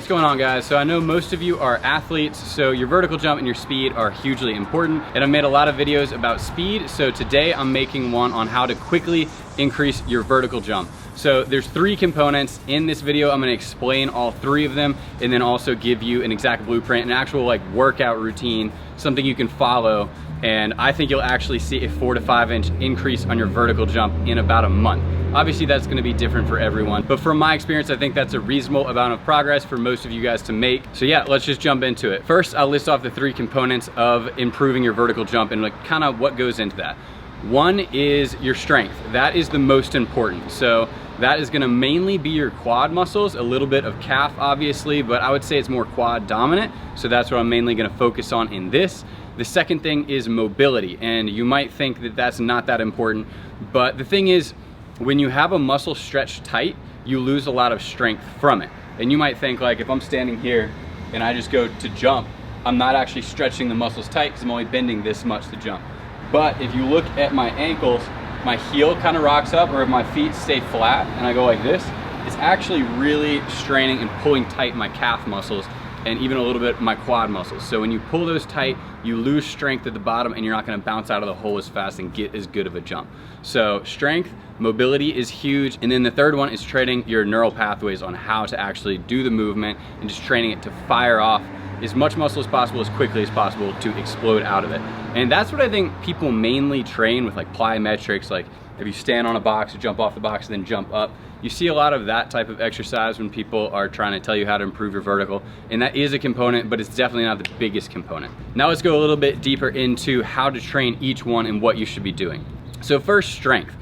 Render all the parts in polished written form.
What's going on, guys? So I know most of you are athletes, so your vertical jump and your speed are hugely important, and I've made a lot of videos about speed, so today I'm making one on how to quickly increase your vertical jump. So there's 3 components in this video. I'm gonna explain all 3 of them and then also give you an exact blueprint, an actual like workout routine, something you can follow, and I think you'll actually see a 4 to 5 inch increase on your vertical jump in about a month. Obviously that's gonna be different for everyone, but from my experience, I think that's a reasonable amount of progress for most of you guys to make. So yeah, let's just jump into it. First, I'll list off the 3 components of improving your vertical jump and like kind of what goes into that. One is your strength. That is the most important. So that is gonna mainly be your quad muscles, a little bit of calf obviously, but I would say it's more quad dominant. So that's what I'm mainly gonna focus on in this. The second thing is mobility, and you might think that that's not that important, but the thing is, when you have a muscle stretched tight, you lose a lot of strength from it. And you might think like, if I'm standing here and I just go to jump, I'm not actually stretching the muscles tight because I'm only bending this much to jump. But if you look at my ankles, my heel kind of rocks up, or if my feet stay flat and I go like this, it's actually really straining and pulling tight my calf muscles and even a little bit my quad muscles. So when you pull those tight, you lose strength at the bottom and you're not gonna bounce out of the hole as fast and get as good of a jump. So strength, mobility is huge. And then the third one is training your neural pathways on how to actually do the movement and just training it to fire off as much muscle as possible, as quickly as possible to explode out of it. And that's what I think people mainly train with, like plyometrics, like if you stand on a box, you jump off the box and then jump up. You see a lot of that type of exercise when people are trying to tell you how to improve your vertical, and that is a component, but it's definitely not the biggest component. Now let's go a little bit deeper into how to train each one and what you should be doing. So first, strength.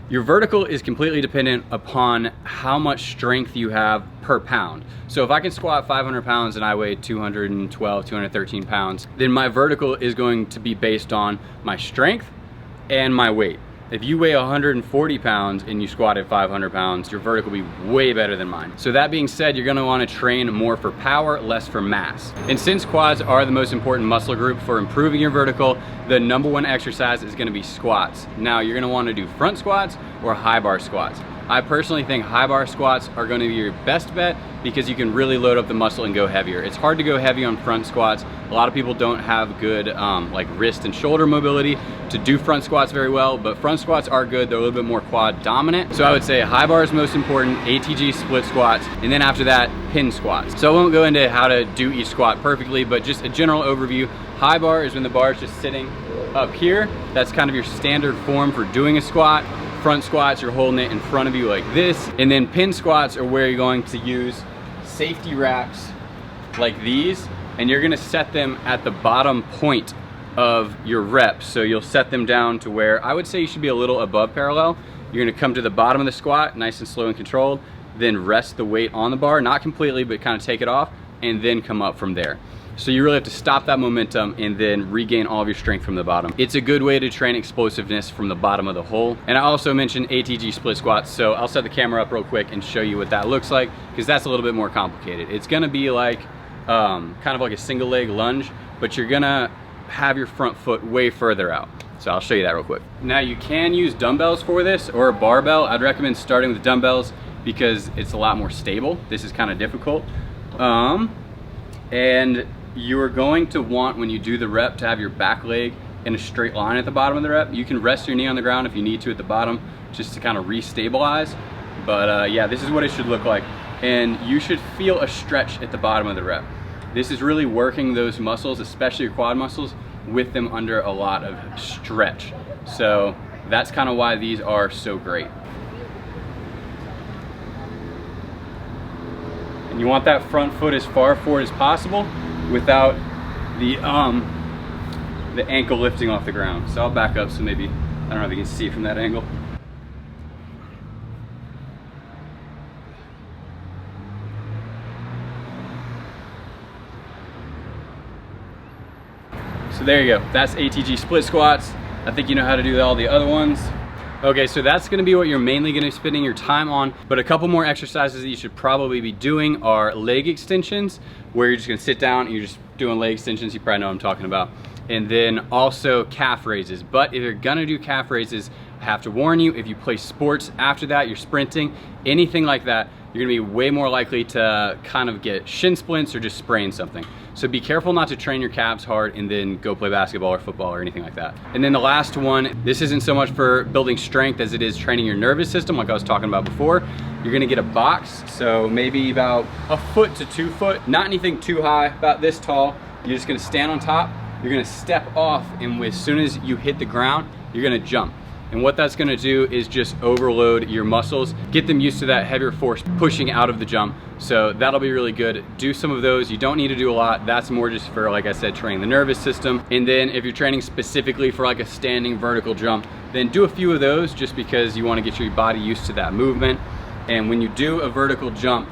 Your vertical is completely dependent upon how much strength you have per pound. So if I can squat 500 pounds and I weigh 212, 213 pounds, then my vertical is going to be based on my strength and my weight. If you weigh 140 pounds and you squat at 500 pounds, your vertical will be way better than mine. So that being said, you're gonna wanna train more for power, less for mass. And since quads are the most important muscle group for improving your vertical, the #1 exercise is gonna be squats. Now you're gonna wanna do front squats or high bar squats. I personally think high bar squats are gonna be your best bet because you can really load up the muscle and go heavier. It's hard to go heavy on front squats. A lot of people don't have good like wrist and shoulder mobility to do front squats very well, but front squats are good. They're a little bit more quad dominant. So I would say high bar is most important, ATG split squats, and then after that, pin squats. So I won't go into how to do each squat perfectly, but just a general overview. High bar is when the bar is just sitting up here. That's kind of your standard form for doing a squat. Front squats, you're holding it in front of you like this. And then pin squats are where you're going to use safety racks like these, and you're gonna set them at the bottom point of your reps. So you'll set them down to where I would say you should be a little above parallel. You're gonna come to the bottom of the squat, nice and slow and controlled, then rest the weight on the bar, not completely, but kind of take it off, and then come up from there. So you really have to stop that momentum and then regain all of your strength from the bottom. It's a good way to train explosiveness from the bottom of the hole. And I also mentioned ATG split squats, so I'll set the camera up real quick and show you what that looks like, because that's a little bit more complicated. It's gonna be like, kind of like a single leg lunge, but you're gonna have your front foot way further out. So I'll show you that real quick. Now you can use dumbbells for this or a barbell. I'd recommend starting with dumbbells because it's a lot more stable. This is kind of difficult. And you're going to want, when you do the rep, to have your back leg in a straight line at the bottom of the rep. You can rest your knee on the ground if you need to at the bottom, just to kind of re-stabilize. But yeah, this is what it should look like. And you should feel a stretch at the bottom of the rep. This is really working those muscles, especially your quad muscles, with them under a lot of stretch. So that's kind of why these are so great. And you want that front foot as far forward as possible without the ankle lifting off the ground. So I'll back up so maybe, I don't know if you can see it from that angle. So there you go, that's ATG split squats. I think you know how to do all the other ones. Okay, so that's gonna be what you're mainly gonna be spending your time on, but a couple more exercises that you should probably be doing are leg extensions, where you're just gonna sit down and you're just doing leg extensions. You probably know what I'm talking about. And then also calf raises. But if you're gonna do calf raises, I have to warn you, if you play sports after that, you're sprinting, anything like that, you're gonna be way more likely to kind of get shin splints or just sprain something. So be careful not to train your calves hard and then go play basketball or football or anything like that. And then the last one, this isn't so much for building strength as it is training your nervous system, like I was talking about before. You're gonna get a box, so maybe about 1 foot to 2 foot, not anything too high, about this tall. You're just gonna stand on top, you're gonna step off, and as soon as you hit the ground, you're gonna jump. And what that's gonna do is just overload your muscles, get them used to that heavier force pushing out of the jump. So that'll be really good. Do some of those. You don't need to do a lot. That's more just for, like I said, training the nervous system. And then if you're training specifically for like a standing vertical jump, then do a few of those just because you wanna get your body used to that movement. And when you do a vertical jump,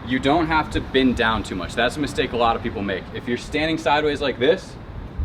you don't have to bend down too much. That's a mistake a lot of people make. If you're standing sideways like this,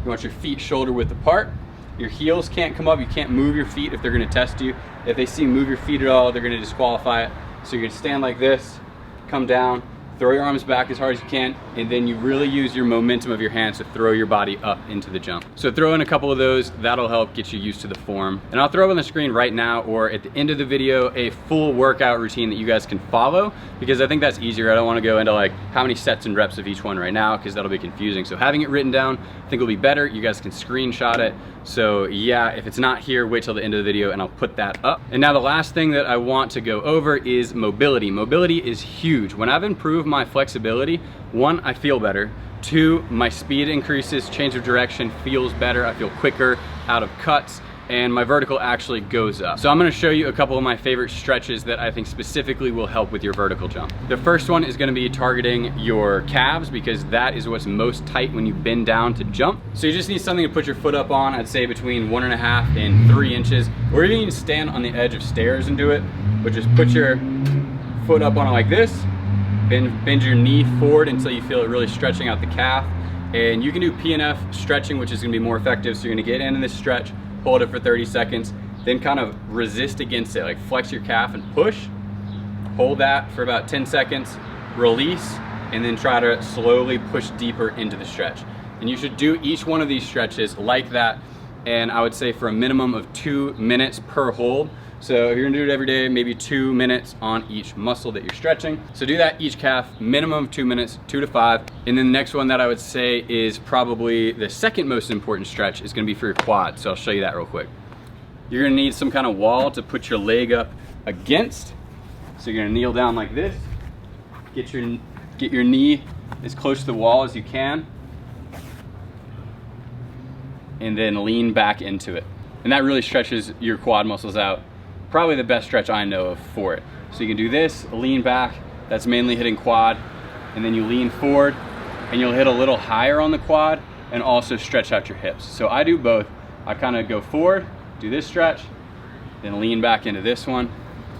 you want your feet shoulder width apart. Your heels can't come up, you can't move your feet if they're gonna test you. If they see you move your feet at all, they're gonna disqualify it. So you're gonna stand like this, come down, throw your arms back as hard as you can, and then you really use your momentum of your hands to throw your body up into the jump. So throw in a couple of those, that'll help get you used to the form. And I'll throw up on the screen right now or at the end of the video a full workout routine that you guys can follow, because I think that's easier. I don't wanna go into like how many sets and reps of each one right now, because that'll be confusing. So having it written down, I think will be better. You guys can screenshot it. So yeah, if it's not here, wait till the end of the video and I'll put that up. And now the last thing that I want to go over is mobility. Mobility is huge. When I've improved my flexibility, 1, I feel better. 2, my speed increases, change of direction feels better. I feel quicker out of cuts, and my vertical actually goes up. So I'm gonna show you a couple of my favorite stretches that I think specifically will help with your vertical jump. The first one is gonna be targeting your calves, because that is what's most tight when you bend down to jump. So you just need something to put your foot up on, I'd say between 1.5 and 3 inches, or even you can stand on the edge of stairs and do it, but just put your foot up on it like this, bend your knee forward until you feel it really stretching out the calf. And you can do PNF stretching, which is gonna be more effective. So you're gonna get in this stretch, hold it for 30 seconds, then kind of resist against it, like flex your calf and push. Hold that for about 10 seconds, release, and then try to slowly push deeper into the stretch. And you should do each one of these stretches like that, and I would say for a minimum of 2 minutes per hold. So if you're gonna do it every day, maybe 2 minutes on each muscle that you're stretching. So do that each calf, minimum of 2 minutes, 2 to 5. And then the next one that I would say is probably the second most important stretch is gonna be for your quad. So I'll show you that real quick. You're gonna need some kind of wall to put your leg up against. So you're gonna kneel down like this. Get your knee as close to the wall as you can. And then lean back into it. And that really stretches your quad muscles out. Probably the best stretch I know of for it. So you can do this, lean back, that's mainly hitting quad, and then you lean forward and you'll hit a little higher on the quad and also stretch out your hips. So I do both. I kind of go forward, do this stretch, then lean back into this one.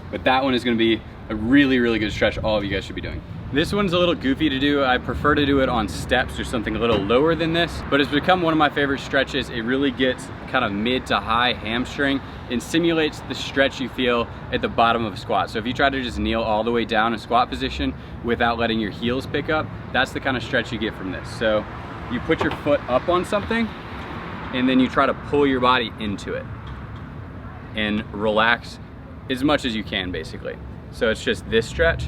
But that one is gonna be a really, really good stretch all of you guys should be doing. This one's a little goofy to do. I prefer to do it on steps or something a little lower than this, but it's become one of my favorite stretches. It really gets kind of mid to high hamstring and simulates the stretch you feel at the bottom of a squat. So if you try to just kneel all the way down in squat position without letting your heels pick up, that's the kind of stretch you get from this. So you put your foot up on something and then you try to pull your body into it and relax as much as you can, basically. So it's just this stretch.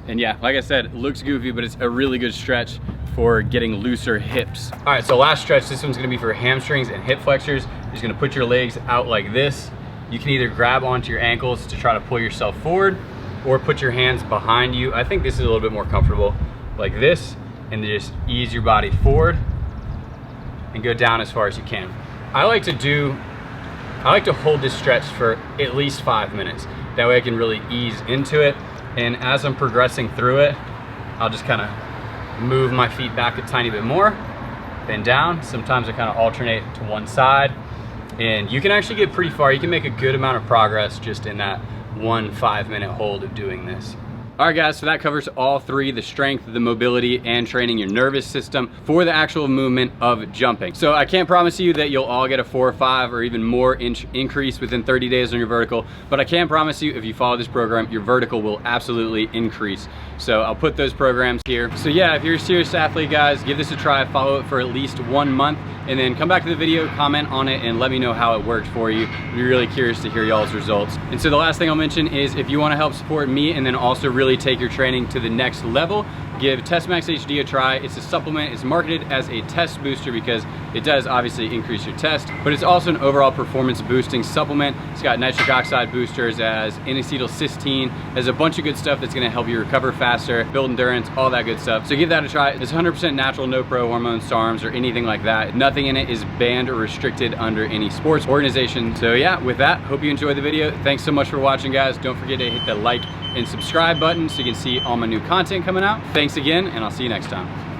And yeah, like I said, it looks goofy, but it's a really good stretch for getting looser hips. All right, so last stretch, this one's gonna be for hamstrings and hip flexors. You're just gonna put your legs out like this. You can either grab onto your ankles to try to pull yourself forward or put your hands behind you. I think this is a little bit more comfortable, like this, and just ease your body forward and go down as far as you can. I like to hold this stretch for at least 5 minutes. That way I can really ease into it. And as I'm progressing through it, I'll just kind of move my feet back a tiny bit more, bend down. Sometimes I kind of alternate to one side. And you can actually get pretty far. You can make a good amount of progress just in that 1 5-minute hold of doing this. All right guys, so that covers all three: the strength, the mobility, and training your nervous system for the actual movement of jumping. So I can't promise you that you'll all get a 4 or 5 or even more inch increase within 30 days on your vertical, but I can promise you if you follow this program, your vertical will absolutely increase. So I'll put those programs here. So yeah, if you're a serious athlete, guys, give this a try, follow it for at least 1 month, and then come back to the video, comment on it, and let me know how it worked for you. I'd be really curious to hear y'all's results. And so the last thing I'll mention is if you wanna help support me and then also really take your training to the next level, give TestMax HD a try. It's a supplement. It's marketed as a test booster because it does obviously increase your test, but it's also an overall performance boosting supplement. It's got nitric oxide boosters, as N-acetylcysteine, has a bunch of good stuff that's gonna help you recover faster, build endurance, all that good stuff. So give that a try. It's 100% natural, no pro hormones, SARMs, or anything like that. Nothing in it is banned or restricted under any sports organization. So yeah, with that, hope you enjoyed the video. Thanks so much for watching, guys. Don't forget to hit the like and subscribe button so you can see all my new content coming out. Thanks again, and I'll see you next time.